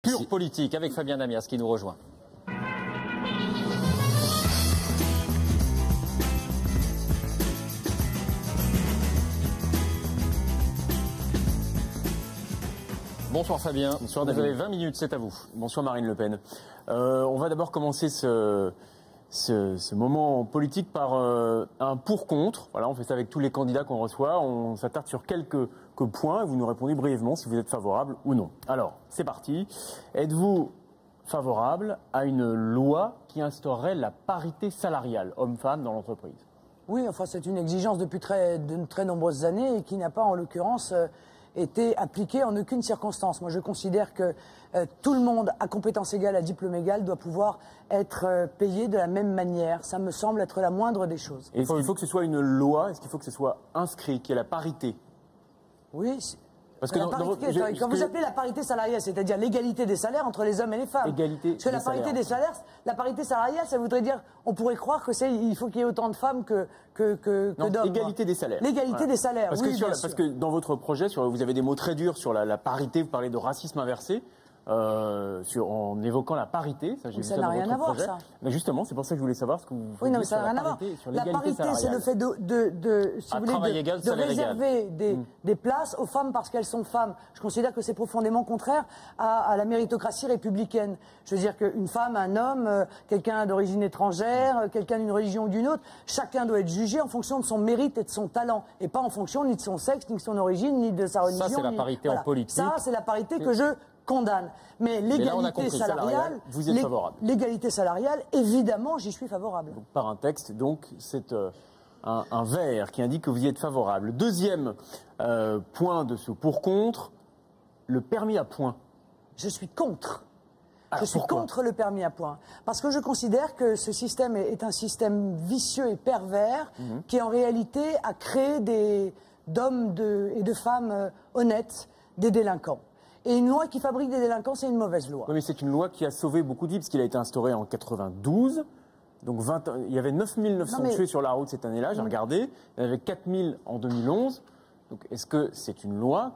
pure politique avec Fabien Damias qui nous rejoint. Bonsoir Fabien, bonsoir, vous avez 20 minutes, c'est à vous. Bonsoir Marine Le Pen. On va d'abord commencer ce moment politique par un pour-contre. Voilà, on fait ça avec tous les candidats qu'on reçoit. On s'attarde sur quelques points et vous nous répondez brièvement si vous êtes favorable ou non. Alors, c'est parti. Êtes-vous favorable à une loi qui instaurerait la parité salariale homme-femme dans l'entreprise? Oui, enfin c'est une exigence depuis de très nombreuses années et qui n'a pas en l'occurrence été appliquée en aucune circonstance. Moi je considère que tout le monde à compétence égale, à diplôme égal doit pouvoir être payé de la même manière. Ça me semble être la moindre des choses. Et il faut que ce soit une loi, est-ce qu'il faut que ce soit inscrit, qu'il y ait la parité? Oui. Parce que quand vous appelez la parité salariale, c'est-à-dire l'égalité des salaires entre les hommes et les femmes. Égalité la parité des salaires, la parité salariale, ça voudrait dire, on pourrait croire que il faut qu'il y ait autant de femmes que d'hommes. L'égalité des salaires. L'égalité des salaires, parce oui, parce que dans votre projet, vous avez des mots très durs sur la parité, vous parlez de racisme inversé. En évoquant la parité, ça n'a rien à voir, ça. Mais justement, c'est pour ça que je voulais savoir ce que vous. Oui, non, mais ça n'a rien à voir. La parité, c'est le fait de réserver des places aux femmes parce qu'elles sont femmes. Je considère que c'est profondément contraire à la méritocratie républicaine. Je veux dire qu'une femme, un homme, quelqu'un d'origine étrangère, quelqu'un d'une religion ou d'une autre, chacun doit être jugé en fonction de son mérite et de son talent, et pas en fonction ni de son sexe, ni de son origine, ni de sa religion. Ça, c'est la parité en politique. Ça, c'est la parité que je condamne. Mais l'égalité salariale, vous êtes favorable. L'égalité salariale, évidemment, j'y suis favorable. Donc, par un texte, donc, c'est un vert qui indique que vous y êtes favorable. Deuxième point de ce pour-contre, le permis à points. Je suis contre. Alors, je suis contre le permis à points. Parce que je considère que ce système est un système vicieux et pervers qui, en réalité, a créé d'hommes et de femmes honnêtes des délinquants. Et une loi qui fabrique des délinquants, c'est une mauvaise loi. Oui, mais c'est une loi qui a sauvé beaucoup de vies, parce qu'il a été instauré en 92. Donc il y avait 9900 tués sur la route cette année-là, j'ai regardé. Il y en avait 4000 en 2011. Donc est-ce que c'est une loi,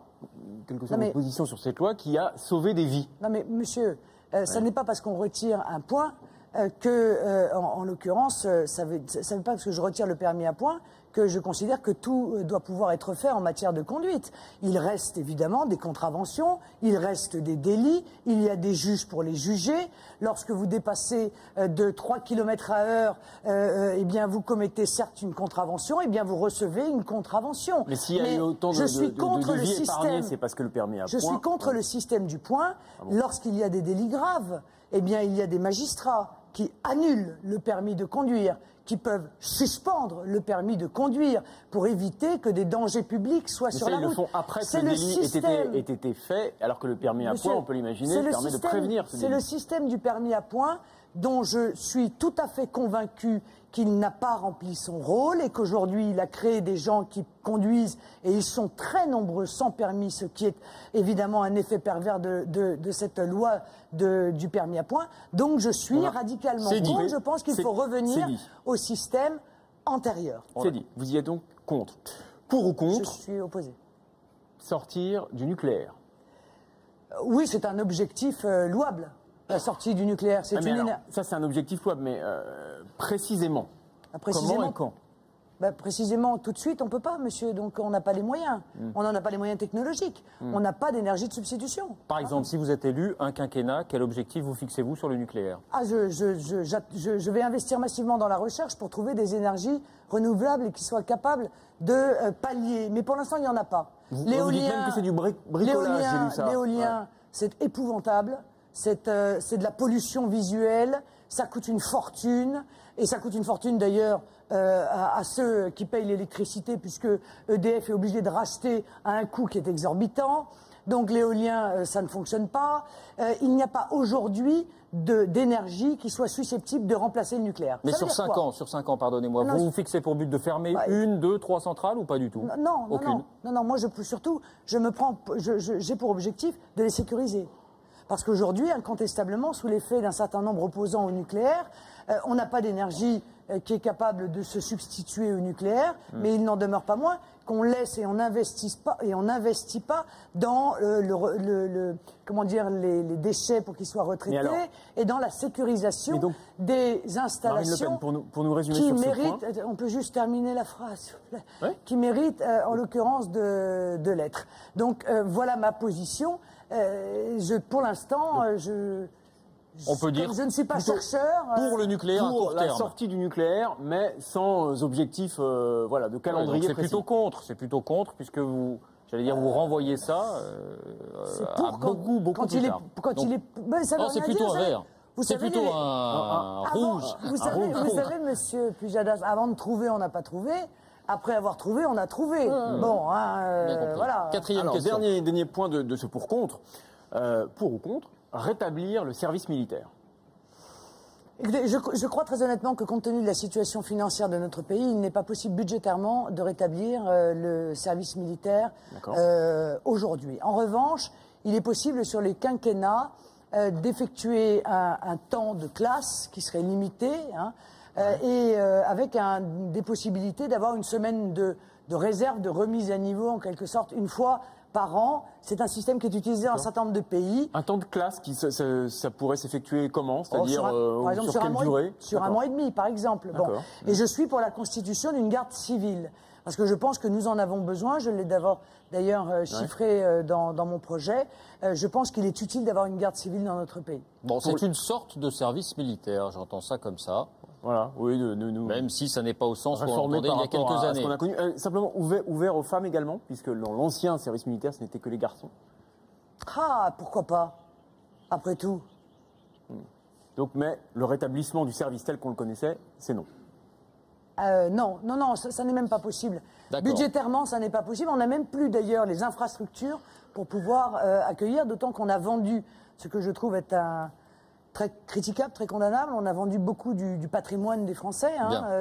quelle que soit votre position sur cette loi, qui a sauvé des vies? Non mais monsieur, ça n'est pas parce qu'on retire un point en l'occurrence, ça n'est pas parce que je retire le permis à points que je considère que tout doit pouvoir être fait en matière de conduite. Il reste évidemment des contraventions, il reste des délits, il y a des juges pour les juger. Lorsque vous dépassez de 3 km/h, eh bien vous commettez certes une contravention, eh bien vous recevez une contravention. Mais s'il y a eu autant de vies épargnées, c'est parce que le permis à points... Je suis contre le système du point. Lorsqu'il y a des délits graves, eh bien il y a des magistrats qui annulent le permis de conduire, qui peuvent suspendre le permis de conduire pour éviter que des dangers publics soient sur la route. Ils le font après que le délit ait été fait, alors que le permis à points, on peut l'imaginer, permet de prévenir ce délit. C'est le système du permis à points dont je suis tout à fait convaincu qu'il n'a pas rempli son rôle et qu'aujourd'hui il a créé des gens qui conduisent et ils sont très nombreux sans permis, ce qui est évidemment un effet pervers de cette loi du permis à points. Donc je suis radicalement contre. Je pense qu'il faut revenir au système antérieur. C'est dit. Vous y êtes donc contre. Pour ou contre? Je suis opposé. Sortir du nucléaire. Oui, c'est un objectif louable. La sortie du nucléaire, c'est ça, c'est un objectif louable, mais précisément, comment et quand? Précisément, tout de suite, on ne peut pas, monsieur. Donc, on n'a pas les moyens. On n'en a pas les moyens technologiques. On n'a pas d'énergie de substitution. Par exemple, si vous êtes élu, un quinquennat, quel objectif vous fixez-vous sur le nucléaire? Je vais investir massivement dans la recherche pour trouver des énergies renouvelables et qui soient capables de pallier. Mais pour l'instant, il n'y en a pas. Vous dites même que c'est du bricolage, j'ai lu ça. L'éolien, c'est épouvantable. C'est de la pollution visuelle, ça coûte une fortune, et ça coûte une fortune d'ailleurs à ceux qui payent l'électricité, puisque EDF est obligé de racheter à un coût qui est exorbitant. Donc l'éolien, ça ne fonctionne pas. Il n'y a pas aujourd'hui d'énergie qui soit susceptible de remplacer le nucléaire. Mais sur 5 ans, pardonnez-moi, vous vous fixez pour but de fermer 1, 2, 3 centrales ou pas du tout? Non, moi j'ai pour objectif de les sécuriser. Parce qu'aujourd'hui, incontestablement, sous l'effet d'un certain nombre opposants au nucléaire, on n'a pas d'énergie qui est capable de se substituer au nucléaire, mais il n'en demeure pas moins qu'on laisse et on n'investit pas dans comment dire, les déchets pour qu'ils soient retraités alors, et dans la sécurisation des installations Marine Le Pen, pour nous résumer qui sur ce méritent, point. on peut juste terminer la phrase, s'il vous plaît, Ouais. qui méritent en l'occurrence de l'être. Donc voilà ma position. Pour l'instant, on peut dire je ne suis pas chercheur. pour le nucléaire à Pour court la terme. sortie du nucléaire, mais sans objectif voilà, de calendrier c'est précis. c'est plutôt contre, puisque vous, j'allais dire, vous renvoyez ça à beaucoup plus tard. C'est plutôt un vert. C'est plutôt un rouge. Vous savez, monsieur Pujadas, avant de trouver, on n'a pas trouvé. Après avoir trouvé, on a trouvé. Bon, voilà. Quatrième Alors, question. dernier point de ce pour-contre. Pour ou contre, rétablir le service militaire. Écoutez, je crois très honnêtement que compte tenu de la situation financière de notre pays, il n'est pas possible budgétairement de rétablir le service militaire aujourd'hui. En revanche, il est possible sur les quinquennats d'effectuer un temps de classe qui serait limité, et avec des possibilités d'avoir une semaine de réserve, de remise à niveau en quelque sorte, une fois par an. C'est un système qui est utilisé dans un certain nombre de pays. Un temps de classe, ça pourrait s'effectuer comment? C'est-à-dire par exemple, sur quelle durée? Sur un mois et demi, par exemple. Bon. Et je suis pour la constitution d'une garde civile. Parce que je pense que nous en avons besoin. Je l'ai d'ailleurs chiffré dans mon projet. Je pense qu'il est utile d'avoir une garde civile dans notre pays. Bon, c'est une sorte de service militaire, j'entends ça comme ça. Voilà, oui, même si ça n'est pas au sens où on réformé entendait il y a quelques années. qu'on a connu. Simplement ouvert aux femmes également, puisque dans l'ancien service militaire, ce n'était que les garçons. Ah, pourquoi pas? Après tout. Donc, mais le rétablissement du service tel qu'on le connaissait, c'est non. Non, ça n'est même pas possible. D'accord. Budgétairement, ça n'est pas possible. On n'a même plus d'ailleurs les infrastructures pour pouvoir accueillir, d'autant qu'on a vendu ce que je trouve être très critiquable, très condamnable. On a vendu beaucoup du patrimoine des Français,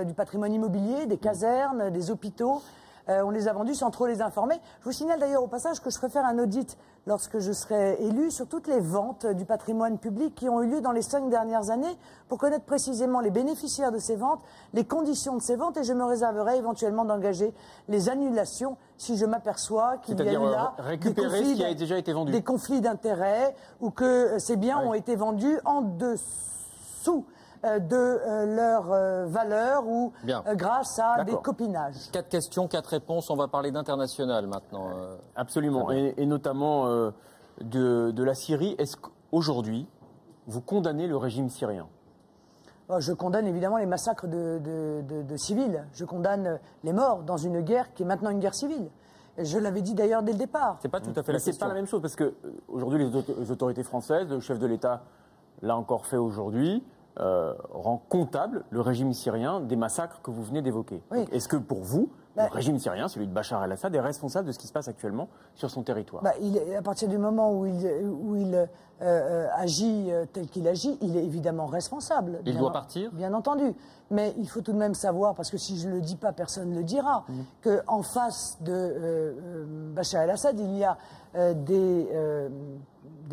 du patrimoine immobilier, des casernes, des hôpitaux. On les a vendus sans trop les informer. Je vous signale d'ailleurs au passage que je ferai faire un audit lorsque je serai élu sur toutes les ventes du patrimoine public qui ont eu lieu dans les 5 dernières années pour connaître précisément les bénéficiaires de ces ventes, les conditions de ces ventes, et je me réserverai éventuellement d'engager les annulations si je m'aperçois qu'il y a eu là récupérer ce qui a déjà été vendu. Des conflits d'intérêts ou que ces biens ont été vendus en dessous de leur valeur ou grâce à des copinages. 4 questions, 4 réponses. On va parler d'international maintenant. Absolument, et notamment de la Syrie. Est-ce qu'aujourd'hui, vous condamnez le régime syrien? Je condamne évidemment les massacres de civils. Je condamne les morts dans une guerre qui est maintenant une guerre civile. Je l'avais dit d'ailleurs dès le départ. C'est pas tout à fait la question. C'est pas la même chose parce que aujourd'hui les autorités françaises, le chef de l'État l'a encore fait aujourd'hui, rend comptable le régime syrien des massacres que vous venez d'évoquer. Oui. Est-ce que pour vous, le régime syrien, celui de Bachar el-Assad, est responsable de ce qui se passe actuellement sur son territoire? À partir du moment où il agit tel qu'il agit, il est évidemment responsable. Il doit partir? Bien entendu. Mais il faut tout de même savoir, parce que si je ne le dis pas, personne ne le dira, qu'en face de Bachar el-Assad, il y a des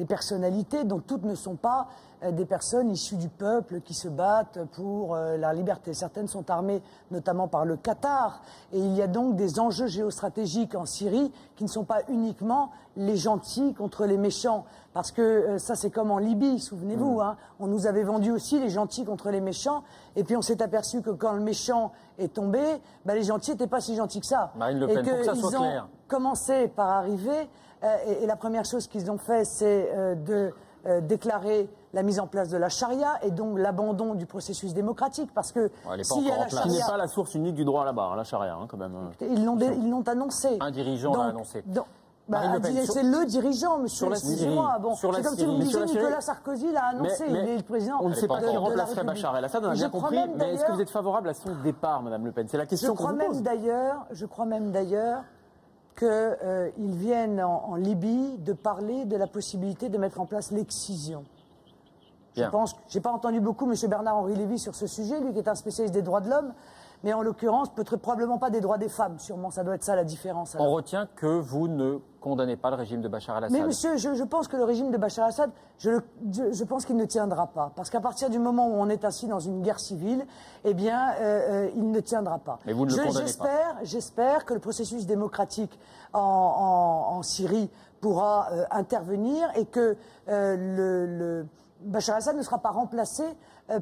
personnalités dont toutes ne sont pas des personnes issues du peuple qui se battent pour la liberté. Certaines sont armées notamment par le Qatar. Et il y a donc des enjeux géostratégiques en Syrie qui ne sont pas uniquement les gentils contre les méchants. Parce que ça, c'est comme en Libye, souvenez-vous. On nous avait vendu aussi les gentils contre les méchants. Et puis on s'est aperçu que quand le méchant est tombé, les gentils n'étaient pas si gentils que ça. Marine Le Pen, pour que ça soit clair. Ils ont commencé par arriver. Et la première chose qu'ils ont fait, c'est de déclarer la mise en place de la charia et donc l'abandon du processus démocratique. Parce que s'il y a la charia... Ce n'est pas la source unique du droit à la barre, la charia, quand même. Ils l'ont annoncé. Un dirigeant l'a annoncé. C'est le dirigeant, monsieur. Excusez-moi. Bon, c'est comme si vous me disiez Nicolas Sarkozy l'a annoncé. Il est le président. On ne sait pas qui remplacerait République. Bachar el-Assad, on a bien compris. Mais est-ce que vous êtes favorable à son départ, Madame Le Pen? C'est la question qu'on vous pose. Je crois même d'ailleurs qu'ils viennent en Libye de parler de la possibilité de mettre en place l'excision. Je pense, j'ai pas entendu beaucoup M. Bernard-Henri Lévy sur ce sujet, lui qui est un spécialiste des droits de l'homme, mais en l'occurrence, peut-être probablement pas des droits des femmes. Sûrement, ça doit être ça la différence. Alors. On retient que vous ne condamnez pas le régime de Bachar el-Assad. Mais monsieur, je pense que le régime de Bachar el-Assad, je pense qu'il ne tiendra pas. Parce qu'à partir du moment où on est assis dans une guerre civile, eh bien, il ne tiendra pas. Mais vous ne le condamnez pas. J'espère que le processus démocratique en Syrie pourra intervenir et que Bachar el-Assad ne sera pas remplacé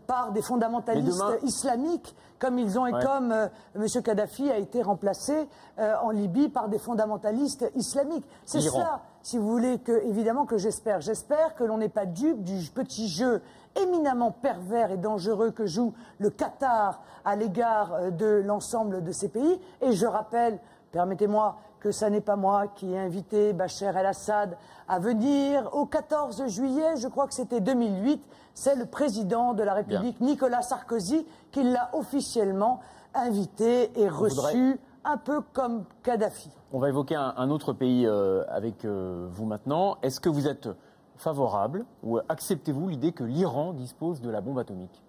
par des fondamentalistes islamiques, comme ils ont et comme M. Kadhafi a été remplacé en Libye par des fondamentalistes islamiques. C'est cela, si vous voulez, évidemment que j'espère. J'espère que l'on n'est pas dupe du petit jeu éminemment pervers et dangereux que joue le Qatar à l'égard de l'ensemble de ces pays. Et je rappelle, permettez-moi, que ce n'est pas moi qui ai invité Bachar el-Assad à venir au 14 juillet, je crois que c'était 2008, c'est le président de la République, Nicolas Sarkozy, qui l'a officiellement invité et reçu, un peu comme Kadhafi. On va évoquer un autre pays avec vous maintenant. Est-ce que vous êtes favorable ou acceptez-vous l'idée que l'Iran dispose de la bombe atomique ?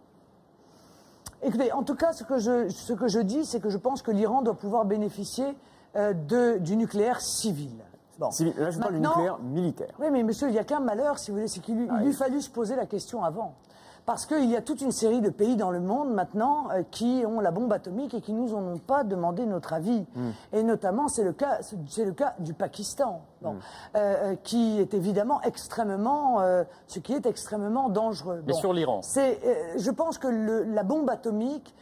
Écoutez, en tout cas, ce que je dis, c'est que je pense que l'Iran doit pouvoir bénéficier du nucléaire civil. Bon. Là, je parle du nucléaire militaire. Oui, mais monsieur, il y a qu'un malheur, si vous voulez, c'est qu'il lui fallu se poser la question avant. Parce qu'il y a toute une série de pays dans le monde maintenant qui ont la bombe atomique et qui nous en ont pas demandé notre avis. Et notamment, c'est le cas du Pakistan, qui est évidemment extrêmement, ce qui est extrêmement dangereux. Mais sur l'Iran, je pense que la bombe atomique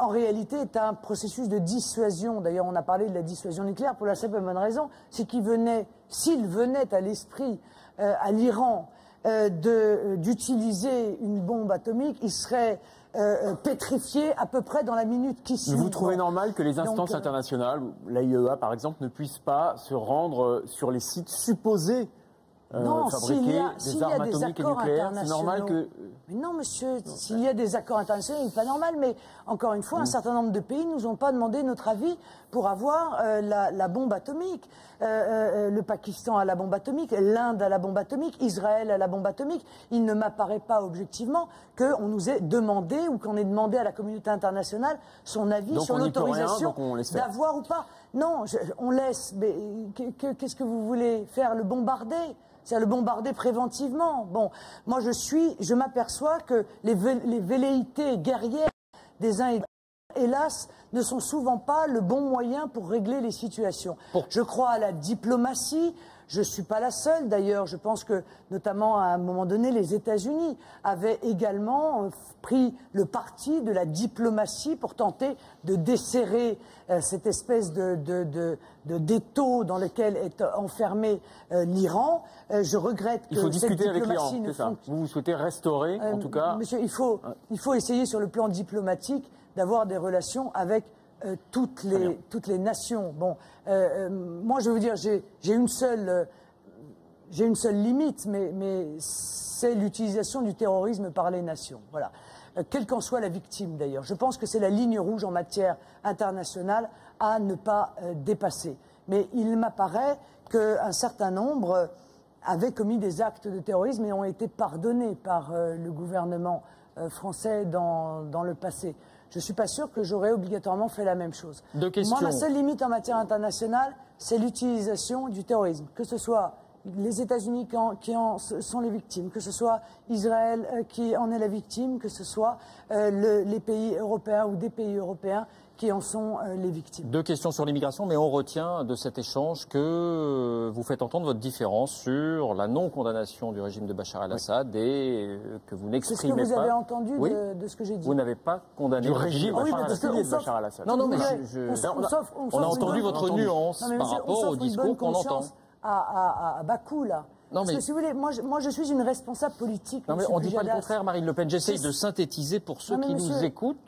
en réalité est un processus de dissuasion. D'ailleurs, on a parlé de la dissuasion nucléaire pour la simple et bonne raison, c'est s'il venait à l'esprit à l'Iran d'utiliser une bombe atomique, il serait pétrifié à peu près dans la minute qui suit. Vous trouvez normal que les instances internationales, l'AIEA par exemple, ne puissent pas se rendre sur les sites supposés fabriquer des armes atomiques et nucléaires? C'est normal que... Mais non, monsieur, s'il y a des accords internationaux, c'est pas normal, mais encore une fois, un certain nombre de pays ne nous ont pas demandé notre avis pour avoir la bombe atomique. Le Pakistan a la bombe atomique, l'Inde a la bombe atomique, Israël a la bombe atomique. Il ne m'apparaît pas objectivement qu'on nous ait demandé ou qu'on ait demandé à la communauté internationale son avis sur l'autorisation d'avoir ou pas. Non, on laisse, mais qu'est-ce que vous voulez faire? Le bombarder? C'est-à-dire le bombarder préventivement. Bon, moi je m'aperçois que les velléités guerrières des uns et des autres, hélas, ne sont souvent pas le bon moyen pour régler les situations. Je crois à la diplomatie. Je ne suis pas la seule, d'ailleurs. Je pense que, notamment, à un moment donné, les États-Unis avaient également pris le parti de la diplomatie pour tenter de desserrer cette espèce d'étau dans lequel est enfermé l'Iran. Je regrette que il faut discuter cette avec l'Iran, diplomatie c'est ça. Vous souhaitez restaurer, en tout cas... Monsieur, il faut essayer, sur le plan diplomatique, d'avoir des relations avec toutes les nations. Bon, moi, je veux dire, j'ai une seule limite, mais c'est l'utilisation du terrorisme par les nations. Voilà. Quelle qu'en soit la victime, d'ailleurs. Je pense que c'est la ligne rouge en matière internationale à ne pas dépasser. Mais il m'apparaît qu'un certain nombre avaient commis des actes de terrorisme et ont été pardonnés par le gouvernement français dans le passé. Je ne suis pas sûr que j'aurais obligatoirement fait la même chose. Deux questions. Moi, ma seule limite en matière internationale, c'est l'utilisation du terrorisme. Que ce soit les États-Unis qui en sont les victimes, que ce soit Israël qui en est la victime, que ce soit les pays européens ou des pays européens qui en sont les victimes. Deux questions sur l'immigration, mais on retient de cet échange que vous faites entendre votre différence sur la non-condamnation du régime de Bachar el-Assad et que vous n'exprimez pas... C'est ce que vous avez entendu de ce que j'ai dit. Vous n'avez pas condamné le régime de Bachar el-Assad. Non, mais on a entendu votre nuance par rapport au discours qu'on entend. À Bakou, là. Non, parce que si vous voulez, moi je suis une responsable politique. Non, mais on ne dit pas le contraire, Marine Le Pen. J'essaye de synthétiser pour ceux qui nous écoutent.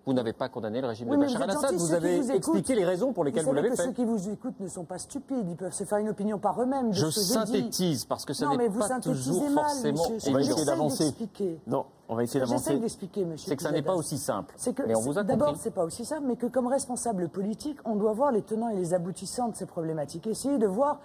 Vous n'avez pas condamné le régime de Bachar el-Assad. Vous avez expliqué les raisons pour lesquelles vous l'avez fait. Ceux qui vous écoutent ne sont pas stupides. Ils peuvent se faire une opinion par eux-mêmes. Je synthétise parce que ça n'est pas toujours forcément. On va essayer d'avancer. Non, on va essayer d'avancer. J'essaie d'expliquer, monsieur. C'est que ça n'est pas aussi simple. Mais on vous a compris. D'abord, c'est pas aussi simple, mais que comme responsable politique, on doit voir les tenants et les aboutissants de ces problématiques. Essayer de voir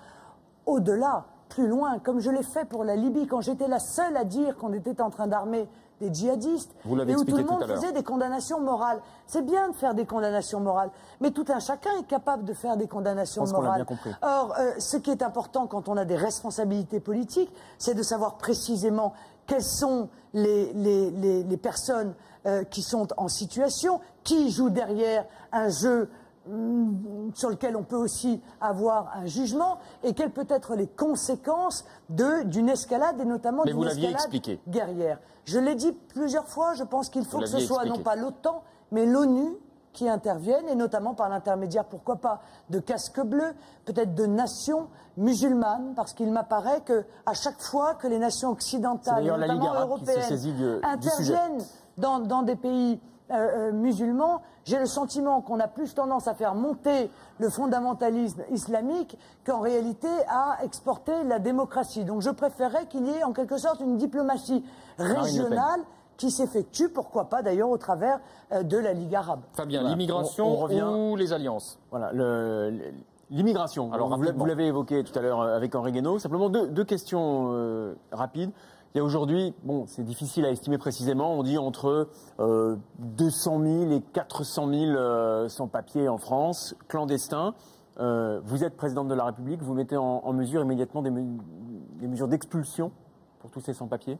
au-delà plus loin, comme je l'ai fait pour la Libye, quand j'étais la seule à dire qu'on était en train d'armer des djihadistes, et où tout le monde faisait des condamnations morales. C'est bien de faire des condamnations morales, mais tout un chacun est capable de faire des condamnations morales. Or, ce qui est important quand on a des responsabilités politiques, c'est de savoir précisément quelles sont les personnes qui sont en situation, qui jouent derrière un jeu sur lequel on peut aussi avoir un jugement, et quelles peuvent être les conséquences d'une escalade, et notamment d'une escalade guerrière. Je l'ai dit plusieurs fois, je pense qu'il faut que ce soit non pas l'OTAN, mais l'ONU qui interviennent, et notamment par l'intermédiaire, pourquoi pas, de casques bleus, peut-être de nations musulmanes, parce qu'il m'apparaît qu'à chaque fois que les nations occidentales, notamment européennes, interviennent dans des pays musulmans, j'ai le sentiment qu'on a plus tendance à faire monter le fondamentalisme islamique qu'en réalité à exporter la démocratie. Donc je préférerais qu'il y ait en quelque sorte une diplomatie régionale qui s'effectue, pourquoi pas d'ailleurs, au travers de la Ligue arabe. Fabien, l'immigration ou les alliances? Voilà, l'immigration. Alors vous l'avez évoqué tout à l'heure avec Henri Guénaud. Simplement deux questions rapides. Il y a aujourd'hui, bon, c'est difficile à estimer précisément, on dit entre 200 000 et 400 000 sans-papiers en France, clandestins. Vous êtes présidente de la République, vous mettez en mesure immédiatement des mesures d'expulsion pour tous ces sans-papiers?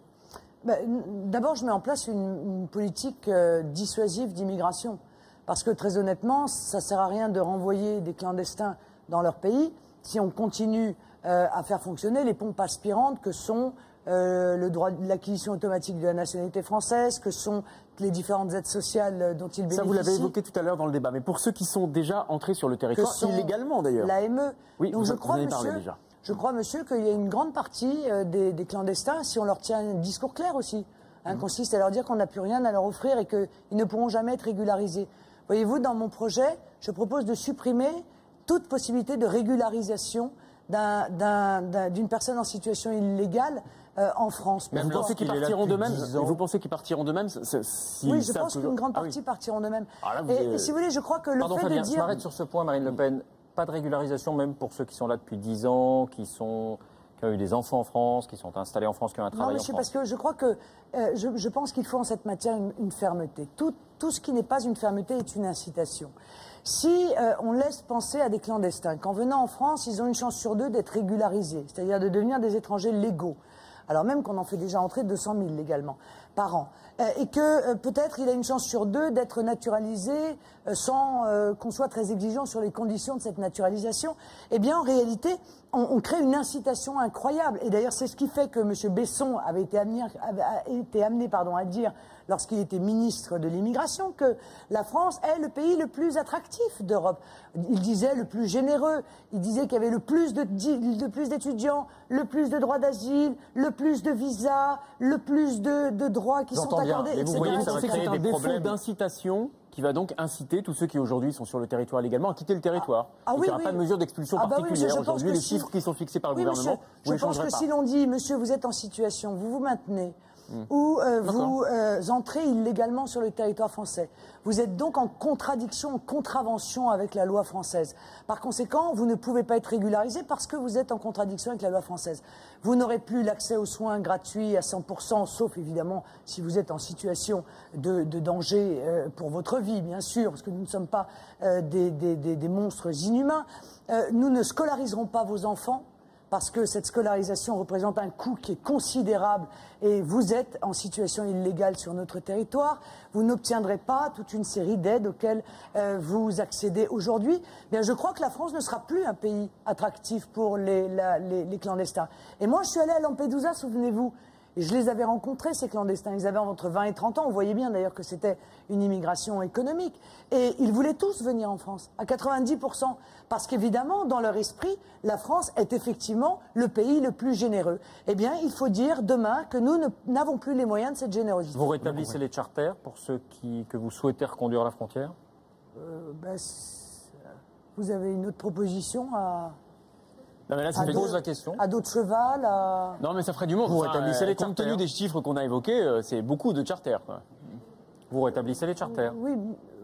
D'abord, je mets en place une politique dissuasive d'immigration. Parce que très honnêtement, ça ne sert à rien de renvoyer des clandestins dans leur pays si on continue à faire fonctionner les pompes aspirantes que sont le droit de l'acquisition automatique de la nationalité française, que sont les différentes aides sociales dont ils bénéficient. Ça, vous l'avez évoqué tout à l'heure dans le débat. Mais pour ceux qui sont déjà entrés sur le territoire, illégalement d'ailleurs. L'AME. Oui, donc vous en avez parlé déjà. Je crois, monsieur, qu'il y a une grande partie des clandestins, si on leur tient un discours clair aussi, consiste à leur dire qu'on n'a plus rien à leur offrir et qu'ils ne pourront jamais être régularisés. Voyez-vous, dans mon projet, je propose de supprimer toute possibilité de régularisation d'une personne en situation illégale en France. Mais vous pensez qu'ils partiront d'eux-mêmes? Vous pensez qu'ils partiront d'eux-mêmes? Oui, je pense qu'une grande partie partiront d'eux-mêmes. Et si vous voulez, je crois que le fait Fabien, de dire... je m'arrête sur ce point, Marine Le Pen. Pas de régularisation, même pour ceux qui sont là depuis 10 ans, qui ont eu des enfants en France, qui sont installés en France, qui ont un travail en France. Non, parce que je crois que... je pense qu'il faut en cette matière une fermeté. Tout ce qui n'est pas une fermeté est une incitation. Si on laisse penser à des clandestins qu'en venant en France, ils ont une chance sur deux d'être régularisés, c'est-à-dire de devenir des étrangers légaux, alors même qu'on en fait déjà entrer 200 000 légalement par an, et que peut-être il a une chance sur deux d'être naturalisé sans qu'on soit très exigeant sur les conditions de cette naturalisation, eh bien en réalité on crée une incitation incroyable. Et d'ailleurs c'est ce qui fait que M. Besson avait été amené à dire lorsqu'il était ministre de l'immigration que la France est le pays le plus attractif d'Europe. Il disait le plus généreux, il disait qu'il y avait le plus d'étudiants, le plus de droits d'asile, le plus de visas, le plus de droits qui sont accordés. Mais vous voyez que ça va créer des problèmes d'incitation qui va donc inciter tous ceux qui aujourd'hui sont sur le territoire légalement à quitter le territoire. Il n'y aura pas de mesure d'expulsion particulière. Aujourd'hui, les chiffres qui sont fixés par le gouvernement, vous les changerez pas. Je pense que si l'on dit, monsieur, vous êtes en situation, vous vous maintenez, ou vous entrez illégalement sur le territoire français. Vous êtes donc en contradiction, en contravention avec la loi française. Par conséquent, vous ne pouvez pas être régularisé parce que vous êtes en contradiction avec la loi française. Vous n'aurez plus l'accès aux soins gratuits à 100%, sauf évidemment si vous êtes en situation de danger pour votre vie, bien sûr, parce que nous ne sommes pas des monstres inhumains. Nous ne scolariserons pas vos enfants, parce que cette scolarisation représente un coût qui est considérable et vous êtes en situation illégale sur notre territoire, vous n'obtiendrez pas toute une série d'aides auxquelles vous accédez aujourd'hui. Bien, je crois que la France ne sera plus un pays attractif pour les clandestins. Et moi, je suis allée à Lampedusa, souvenez-vous, et je les avais rencontrés, ces clandestins. Ils avaient entre 20 et 30 ans. On voyait bien d'ailleurs que c'était une immigration économique. Et ils voulaient tous venir en France, à 90%. Parce qu'évidemment, dans leur esprit, la France est effectivement le pays le plus généreux. Eh bien, il faut dire demain que nous n'avons plus les moyens de cette générosité. Vous rétablissez les charters pour ceux que vous souhaitez reconduire à la frontière? Vous avez une autre proposition à... Non, mais là, ça pose la question. À d'autres chevals, Non, mais ça ferait du monde. Vous rétablissez les charters. Compte tenu des chiffres qu'on a évoqués, c'est beaucoup de charters, quoi. Vous rétablissez les charters.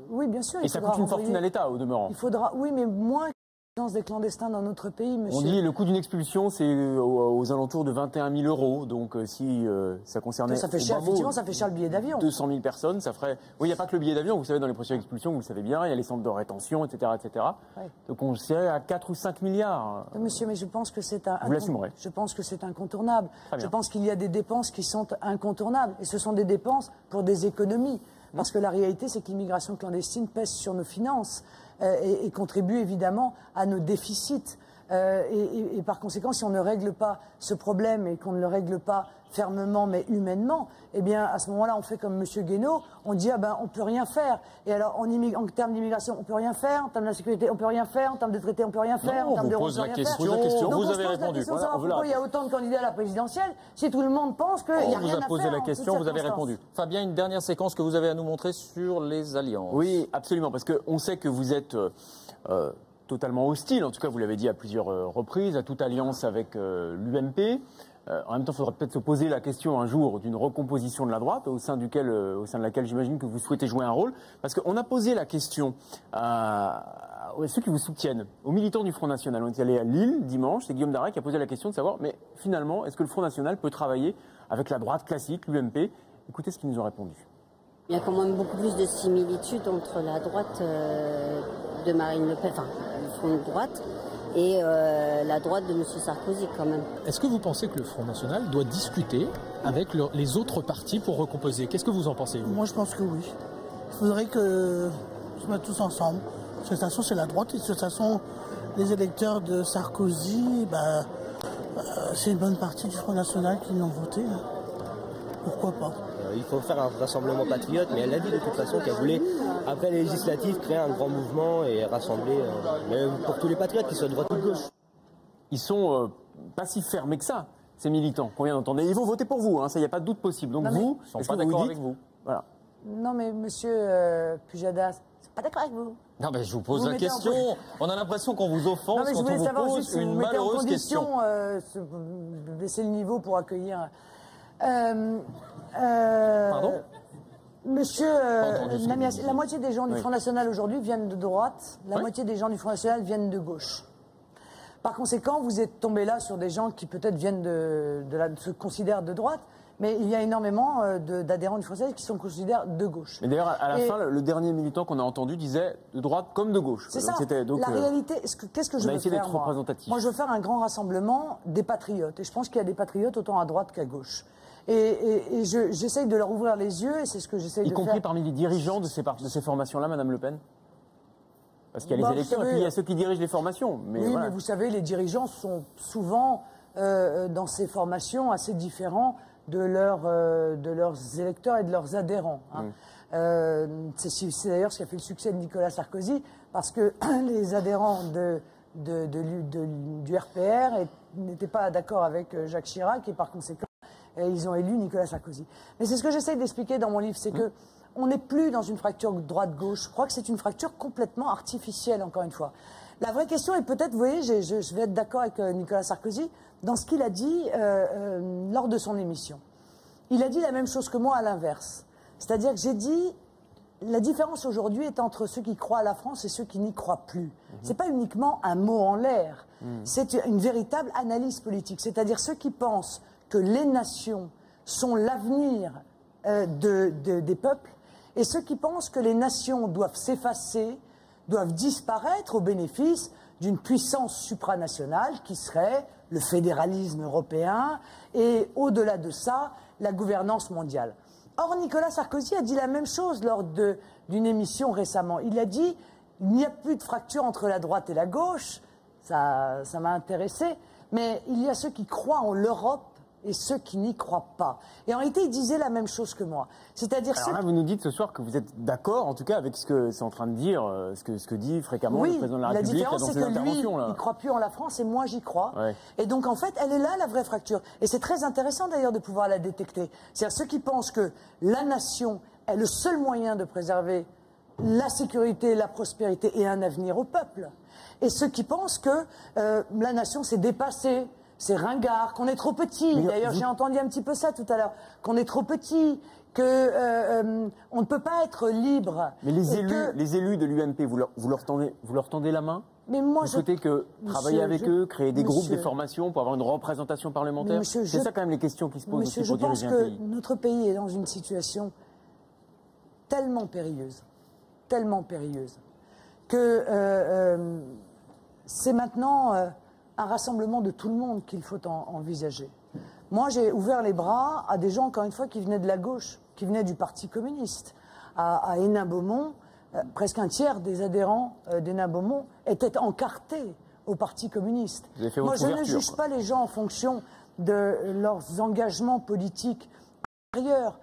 Oui, bien sûr. Et ça coûte une fortune à l'État, au demeurant. Il faudra, oui, mais moins Des clandestins dans notre pays, monsieur. On dit le coût d'une expulsion, c'est aux alentours de 21 000 €. Donc si ça concernait... Ça fait cher, effectivement, ça fait cher le billet d'avion. 200 000 personnes, ça ferait... Oui, il n'y a pas que le billet d'avion, vous savez, dans les procédures d'expulsion, vous le savez bien, il y a les centres de rétention, etc. etc. Ouais. Donc on serait à 4 ou 5 milliards. Monsieur, mais je pense que c'est un... Vous l'assumerez. Je pense que c'est incontournable. Je pense qu'il y a des dépenses qui sont incontournables. Et ce sont des dépenses pour des économies. Parce que la réalité, c'est que l'immigration clandestine pèse sur nos finances et contribue évidemment à nos déficits. Et par conséquent, si on ne règle pas ce problème et qu'on ne le règle pas fermement mais humainement, eh bien à ce moment-là, on fait comme M. Guénaud, on dit on peut rien faire. Et alors en termes d'immigration, on peut rien faire, en termes d'insécurité, on peut rien faire, en termes de traité, on peut rien faire, en termes de pose la question, donc vous avez répondu. Pourquoi il y a autant de candidats à la présidentielle si tout le monde pense qu'il n'y a rien à faire? On vous a posé la question, vous avez répondu. Fabien, une dernière séquence que vous avez à nous montrer sur les alliances. Oui, absolument, parce qu'on sait que vous êtes totalement hostile, en tout cas vous l'avez dit à plusieurs reprises, à toute alliance avec l'UMP. En même temps, il faudra peut-être se poser la question un jour d'une recomposition de la droite, au sein de laquelle j'imagine que vous souhaitez jouer un rôle. Parce qu'on a posé la question à ceux qui vous soutiennent, aux militants du Front National. On est allé à Lille dimanche, c'est Guillaume Daray qui a posé la question de savoir, mais finalement, est-ce que le Front National peut travailler avec la droite classique, l'UMP? Écoutez ce qu'ils nous ont répondu. Il y a quand même beaucoup plus de similitudes entre la droite de Marine Le Pen, enfin, le Front de droite, et la droite de M. Sarkozy quand même. Est-ce que vous pensez que le Front National doit discuter avec les autres partis pour recomposer? Qu'est-ce que vous en pensez, vous? Moi, je pense que oui. Il faudrait que se mettent tous ensemble. De toute façon, c'est la droite, et de toute façon, les électeurs de Sarkozy, c'est une bonne partie du Front National qui l'ont voté. Pourquoi pas? Il faut faire un rassemblement patriote, mais elle a dit de toute façon qu'elle voulait, après les législatives, créer un grand mouvement et rassembler pour tous les patriotes, qu'ils soient de droite ou de gauche. Ils sont pas si fermés que ça, ces militants qu'on vient d'entendre. Ils vont voter pour vous, ça, il n'y a pas de doute possible. Donc vous, ils ne sont pas d'accord avec vous. Voilà. Non mais monsieur Pujadas, je suis pas d'accord avec vous. Non mais je vous pose la question. On a l'impression qu'on vous offense quand on vous pose une malheureuse question. Baisser le niveau pour accueillir... Pardon? Monsieur Namias, la moitié des gens du Front National aujourd'hui viennent de droite, la moitié des gens du Front National viennent de gauche. Par conséquent, vous êtes tombé là sur des gens qui peut-être viennent se considèrent de droite, mais il y a énormément d'adhérents du Front National qui se considèrent de gauche. Mais d'ailleurs, à la fin, le dernier militant qu'on a entendu disait de droite comme de gauche. C'est ça. La réalité, qu'est-ce que je veux faire, moi, je veux faire un grand rassemblement des patriotes. Et je pense qu'il y a des patriotes autant à droite qu'à gauche. Et j'essaye de leur ouvrir les yeux, et c'est ce que j'essaye de faire. Y compris parmi les dirigeants de ces formations-là, Madame Le Pen? Parce qu'il y a les électeurs, et puis il y a ceux qui dirigent les formations. Mais oui, mais vous savez, les dirigeants sont souvent, dans ces formations, assez différents de leurs électeurs et de leurs adhérents. C'est d'ailleurs ce qui a fait le succès de Nicolas Sarkozy, parce que les adhérents du RPR n'étaient pas d'accord avec Jacques Chirac, et par conséquent, ils ont élu Nicolas Sarkozy. Mais c'est ce que j'essaye d'expliquer dans mon livre, c'est que on n'est plus dans une fracture droite-gauche. Je crois que c'est une fracture complètement artificielle, encore une fois. La vraie question est peut-être, vous voyez, je vais être d'accord avec Nicolas Sarkozy, dans ce qu'il a dit lors de son émission. Il a dit la même chose que moi à l'inverse. C'est-à-dire que j'ai dit, la différence aujourd'hui est entre ceux qui croient à la France et ceux qui n'y croient plus. C'est pas uniquement un mot en l'air, c'est une véritable analyse politique. C'est-à-dire ceux qui pensent que les nations sont l'avenir des peuples, et ceux qui pensent que les nations doivent s'effacer, doivent disparaître au bénéfice d'une puissance supranationale qui serait le fédéralisme européen et, au-delà de ça, la gouvernance mondiale. Or, Nicolas Sarkozy a dit la même chose lors d'une émission récemment. Il a dit il n'y a plus de fracture entre la droite et la gauche. Ça m'a intéressé. Mais il y a ceux qui croient en l'Europe et ceux qui n'y croient pas. Et en réalité, il disait la même chose que moi. C'est-à-dire... Alors là, vous nous dites ce soir que vous êtes d'accord, en tout cas, avec ce que c'est en train de dire, ce que dit fréquemment le président de la République dans ses interventions. Lui, il ne croit plus en la France et moi, j'y crois. Ouais. Et donc, en fait, elle est là, la vraie fracture. Et c'est très intéressant, d'ailleurs, de pouvoir la détecter. C'est-à-dire ceux qui pensent que la nation est le seul moyen de préserver la sécurité, la prospérité et un avenir au peuple. Et ceux qui pensent que la nation s'est dépassée, c'est ringard, qu'on est trop petit. D'ailleurs, j'ai entendu un petit peu ça tout à l'heure, qu'on est trop petit, que on ne peut pas être libre. Mais les élus de l'UMP, vous leur tendez la main? Mais moi, vous souhaitez travailler avec eux, créer des groupes, des formations pour avoir une représentation parlementaire? C'est ça quand même les questions qui se posent aussi pour diriger un pays. Je pense que notre pays est dans une situation tellement périlleuse, que c'est maintenant un rassemblement de tout le monde qu'il faut envisager. Moi, j'ai ouvert les bras à des gens, encore une fois, qui venaient de la gauche, qui venaient du Parti communiste. À Hénin-Beaumont, presque un tiers des adhérents d'Hénin-Beaumont étaient encartés au Parti communiste. Moi, je ne juge pas les gens en fonction de leurs engagements politiques antérieurs.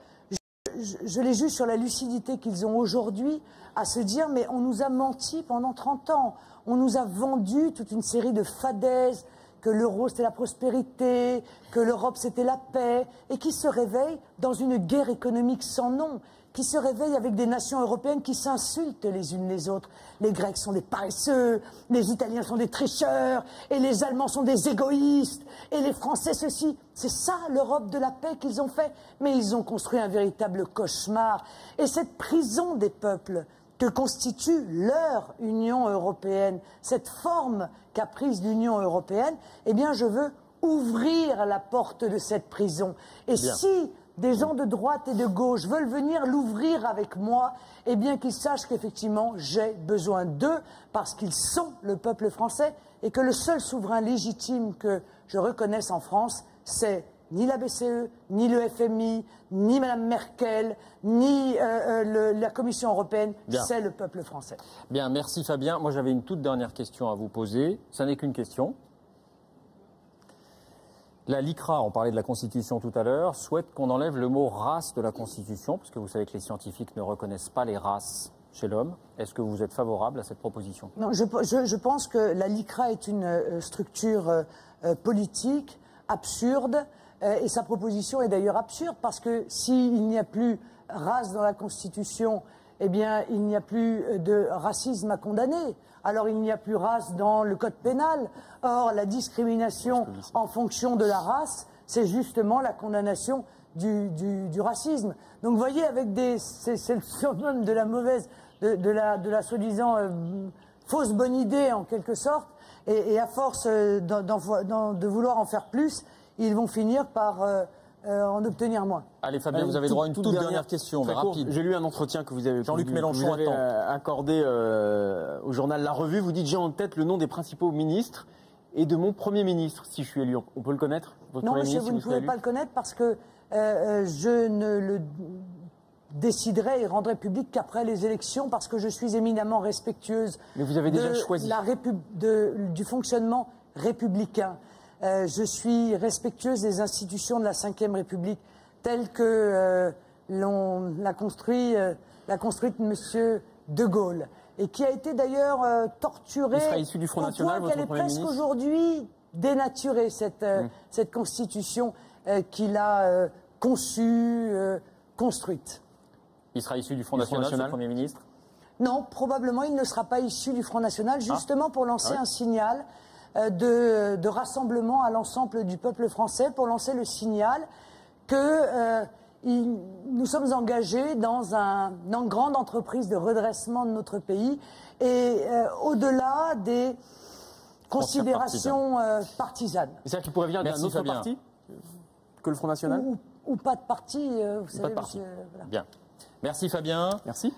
Je les juge sur la lucidité qu'ils ont aujourd'hui à se dire « mais on nous a menti pendant 30 ans, on nous a vendu toute une série de fadaises, que l'euro c'était la prospérité, que l'Europe c'était la paix, et qui se réveillent dans une guerre économique sans nom, qui se réveillent avec des nations européennes qui s'insultent les unes les autres. Les Grecs sont des paresseux, les Italiens sont des tricheurs, et les Allemands sont des égoïstes, et les Français ceci. C'est ça l'Europe de la paix qu'ils ont fait. Mais ils ont construit un véritable cauchemar. Et cette prison des peuples que constitue leur Union européenne, cette forme qu'a prise l'Union européenne, eh bien je veux ouvrir la porte de cette prison. Et si des gens de droite et de gauche veulent venir l'ouvrir avec moi, eh bien qu'ils sachent qu'effectivement j'ai besoin d'eux parce qu'ils sont le peuple français et que le seul souverain légitime que je reconnaisse en France, c'est ni la BCE, ni le FMI, ni Mme Merkel, ni la Commission européenne, c'est le peuple français. Bien, merci Fabien. Moi j'avais une toute dernière question à vous poser. Ça n'est qu'une question. La LICRA, on parlait de la Constitution tout à l'heure, souhaite qu'on enlève le mot race de la Constitution, parce que vous savez que les scientifiques ne reconnaissent pas les races chez l'homme. Est-ce que vous êtes favorable à cette proposition? Non, je pense que la LICRA est une structure politique absurde, et sa proposition est d'ailleurs absurde, parce que s'il n'y a plus race dans la Constitution, eh bien, il n'y a plus de racisme à condamner. Alors, il n'y a plus race dans le code pénal. Or, la discrimination en fonction de la race, c'est justement la condamnation du racisme. Donc, vous voyez, avec c'est le surnom de la mauvaise, de la soi-disant fausse bonne idée, en quelque sorte, et à force de vouloir en faire plus, ils vont finir par en obtenir moins. Allez Fabien, vous avez droit à une toute dernière question, mais rapide. J'ai lu un entretien que vous avez Jean-Luc Mélenchon accordé au journal La Revue. Vous dites: j'ai en tête le nom des principaux ministres et de mon Premier ministre si je suis élu. On peut le connaître, votre Non, Premier monsieur, ministre, vous ne pouvez pas le connaître parce que je ne le déciderai et rendrai public qu'après les élections, parce que je suis éminemment respectueuse. Mais vous avez déjà choisi du fonctionnement républicain. Je suis respectueuse des institutions de la Ve République telles que l'a construite M. De Gaulle, et qui a été d'ailleurs torturée. Il sera issu du Front National, votre Premier ministre ? Elle est presque aujourd'hui dénaturée, cette constitution qu'il a conçue, construite. Il sera issu du Front National, ce Premier ministre ? Non, probablement il ne sera pas issu du Front National, justement pour lancer un signal de rassemblement à l'ensemble du peuple français, pour lancer le signal que nous sommes engagés dans une grande entreprise de redressement de notre pays, et au-delà des considérations partisanes. C'est-à-dire qu'il pourrait venir d'un autre parti que le Front National ou pas de parti, vous savez, pas de parti. Voilà. Bien. Merci Fabien. Merci.